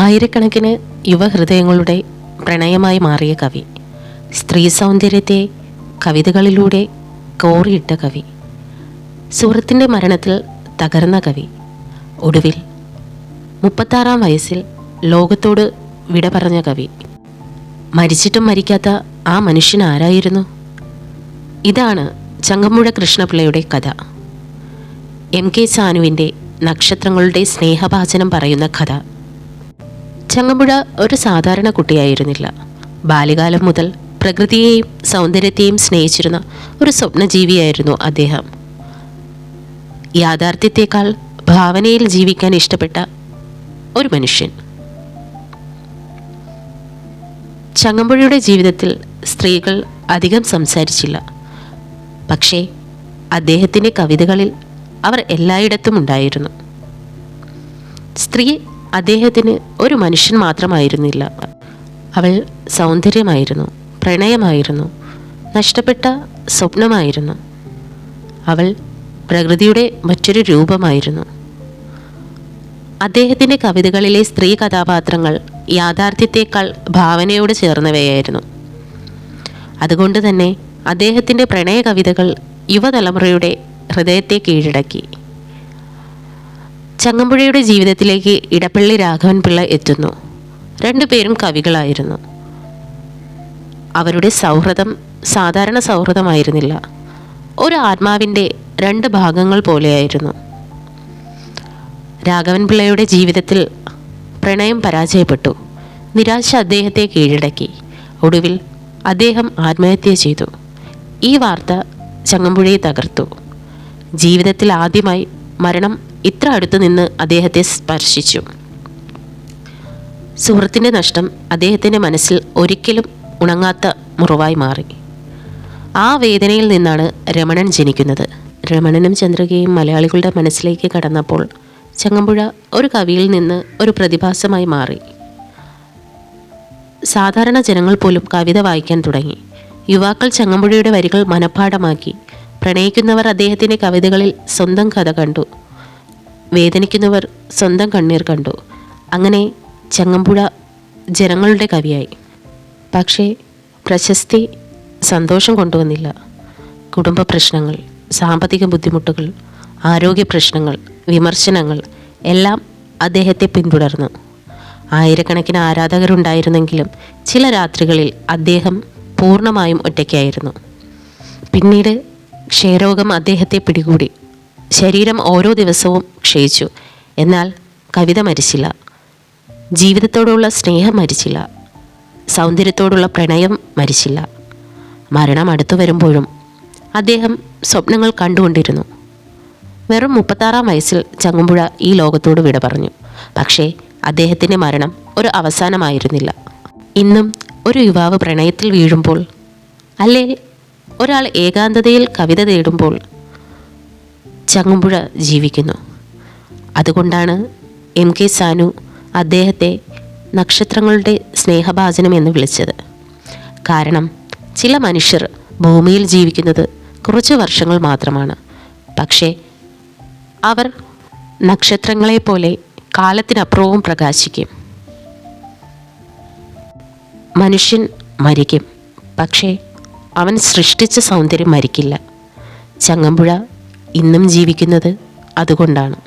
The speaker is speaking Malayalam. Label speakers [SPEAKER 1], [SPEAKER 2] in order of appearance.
[SPEAKER 1] ആയിരക്കണക്കിന് യുവഹൃദയങ്ങളുടെ പ്രണയമായി മാറിയ കവി, സ്ത്രീ സൗന്ദര്യത്തെ കവിതകളിലൂടെ കോറിയിട്ട കവി, സുഹൃത്തിൻ്റെ മരണത്തിൽ തകർന്ന കവി, ഒടുവിൽ 36-ാം വയസ്സിൽ ലോകത്തോട് വിട പറഞ്ഞ കവി. മരിച്ചിട്ടും മരിക്കാത്ത ആ മനുഷ്യൻ ആരായിരുന്നു? ഇതാണ് ചങ്ങമ്പുഴ കൃഷ്ണപിള്ളയുടെ കഥ. എം.കെ. സാനുവിൻ്റെ നക്ഷത്രങ്ങളുടെ സ്നേഹഭാചനം പറയുന്ന കഥ. ചങ്ങമ്പുഴ ഒരു സാധാരണ കുട്ടിയായിരുന്നില്ല. ബാല്യകാലം മുതൽ പ്രകൃതിയെയും സൗന്ദര്യത്തെയും സ്നേഹിച്ചിരുന്ന ഒരു സ്വപ്നജീവിയായിരുന്നു അദ്ദേഹം. യാഥാർത്ഥ്യത്തെക്കാൾ ഭാവനയിൽ ജീവിക്കാൻ ഇഷ്ടപ്പെട്ട ഒരു മനുഷ്യൻ. ചങ്ങമ്പുഴയുടെ ജീവിതത്തിൽ സ്ത്രീകൾ അധികം സംസാരിച്ചില്ല. പക്ഷേ അദ്ദേഹത്തിൻ്റെ കവിതകളിൽ അവർ എല്ലായിടത്തും ഉണ്ടായിരുന്നു. സ്ത്രീ അദ്ദേഹത്തിന് ഒരു മനുഷ്യൻ മാത്രമായിരുന്നില്ല. അവൾ സൗന്ദര്യമായിരുന്നു, പ്രണയമായിരുന്നു, നഷ്ടപ്പെട്ട സ്വപ്നമായിരുന്നു. അവൾ പ്രകൃതിയുടെ മറ്റൊരു രൂപമായിരുന്നു. അദ്ദേഹത്തിൻ്റെ കവിതകളിലെ സ്ത്രീ കഥാപാത്രങ്ങൾ യാഥാർത്ഥ്യത്തേക്കാൾ ഭാവനയോട് ചേർന്നവയായിരുന്നു. അതുകൊണ്ട് തന്നെ അദ്ദേഹത്തിൻ്റെ പ്രണയ കവിതകൾ യുവതലമുറയുടെ ഹൃദയത്തെ കീഴടക്കി. ചങ്ങമ്പുഴയുടെ ജീവിതത്തിലേക്ക് ഇടപ്പള്ളി രാഘവൻ പിള്ള എത്തുന്നു. രണ്ടുപേരും കവികളായിരുന്നു. അവരുടെ സൗഹൃദം സാധാരണ സൗഹൃദമായിരുന്നില്ല. ഒരു ആത്മാവിൻ്റെ രണ്ട് ഭാഗങ്ങൾ പോലെയായിരുന്നു. രാഘവൻ പിള്ളയുടെ ജീവിതത്തിൽ പ്രണയം പരാജയപ്പെട്ടു. നിരാശ അദ്ദേഹത്തെ കീഴടക്കി. ഒടുവിൽ അദ്ദേഹം ആത്മഹത്യ ചെയ്തു. ഈ വാർത്ത ചങ്ങമ്പുഴയെ തകർത്തു. ജീവിതത്തിൽ ആദ്യമായി മരണം ഇത്ര അടുത്തു നിന്ന് അദ്ദേഹത്തെ സ്പർശിച്ചു. സുഹൃത്തിൻ്റെ നഷ്ടം അദ്ദേഹത്തിൻ്റെ മനസ്സിൽ ഒരിക്കലും ഉണങ്ങാത്ത മുറിവായി മാറി. ആ വേദനയിൽ നിന്നാണ് രമണൻ ജനിക്കുന്നത്. രമണനും ചന്ദ്രികയും മലയാളികളുടെ മനസ്സിലേക്ക് കടന്നപ്പോൾ ചങ്ങമ്പുഴ ഒരു കവിയിൽ നിന്ന് ഒരു പ്രതിഭാസമായി മാറി. സാധാരണ ജനങ്ങൾ പോലും കവിത വായിക്കാൻ തുടങ്ങി. യുവാക്കൾ ചങ്ങമ്പുഴയുടെ വരികൾ മനഃപ്പാഠമാക്കി. പ്രണയിക്കുന്നവർ അദ്ദേഹത്തിൻ്റെ കവിതകളിൽ സ്വന്തം കഥ കണ്ടു. വേദനിക്കുന്നവർ സ്വന്തം കണ്ണീർ കണ്ടു. അങ്ങനെ ചങ്ങമ്പുഴ ജനങ്ങളുടെ കവിയായി. പക്ഷേ പ്രശസ്തി സന്തോഷം കൊണ്ടുവന്നില്ല. കുടുംബ പ്രശ്നങ്ങൾ, സാമ്പത്തിക ബുദ്ധിമുട്ടുകൾ, ആരോഗ്യ പ്രശ്നങ്ങൾ, വിമർശനങ്ങൾ എല്ലാം അദ്ദേഹത്തെ പിന്തുടർന്നു. ആയിരക്കണക്കിന് ആരാധകരുണ്ടായിരുന്നെങ്കിലും ചില രാത്രികളിൽ അദ്ദേഹം പൂർണ്ണമായും ഒറ്റയ്ക്കായിരുന്നു. പിന്നീട് ക്ഷയരോഗം അദ്ദേഹത്തെ പിടികൂടി. ശരീരം ഓരോ ദിവസവും ക്ഷയിച്ചു. എന്നാൽ കവിത മരിച്ചില്ല. ജീവിതത്തോടുള്ള സ്നേഹം മരിച്ചില്ല. സൗന്ദര്യത്തോടുള്ള പ്രണയം മരിച്ചില്ല. മരണം അടുത്തു വരുമ്പോഴും അദ്ദേഹം സ്വപ്നങ്ങൾ കണ്ടുകൊണ്ടിരുന്നു. വെറും 36-ാം വയസ്സിൽ ചങ്ങമ്പുഴ ഈ ലോകത്തോട് വിട പറഞ്ഞു. പക്ഷേ അദ്ദേഹത്തിൻ്റെ മരണം ഒരു അവസാനമായിരുന്നില്ല. ഇന്നും ഒരു യുവാവ് പ്രണയത്തിൽ വീഴുമ്പോൾ, അല്ലേ ഒരാൾ ഏകാന്തതയിൽ കവിത തേടുമ്പോൾ ചങ്ങമ്പുഴ ജീവിക്കുന്നു. അതുകൊണ്ടാണ് എം.കെ. സാനു അദ്ദേഹത്തെ നക്ഷത്രങ്ങളുടെ സ്നേഹഭാചനം എന്ന് വിളിച്ചത്. കാരണം ചില മനുഷ്യർ ഭൂമിയിൽ ജീവിക്കുന്നത് കുറച്ച് വർഷങ്ങൾ മാത്രമാണ്. പക്ഷേ അവർ നക്ഷത്രങ്ങളെപ്പോലെ കാലത്തിനപ്പുറവും പ്രകാശിക്കും. മനുഷ്യൻ മരിക്കും, പക്ഷേ അവൻ സൃഷ്ടിച്ച സൗന്ദര്യം മരിക്കില്ല. ചങ്ങമ്പുഴ ഇന്നും ജീവിക്കുന്നത് അതുകൊണ്ടാണ്.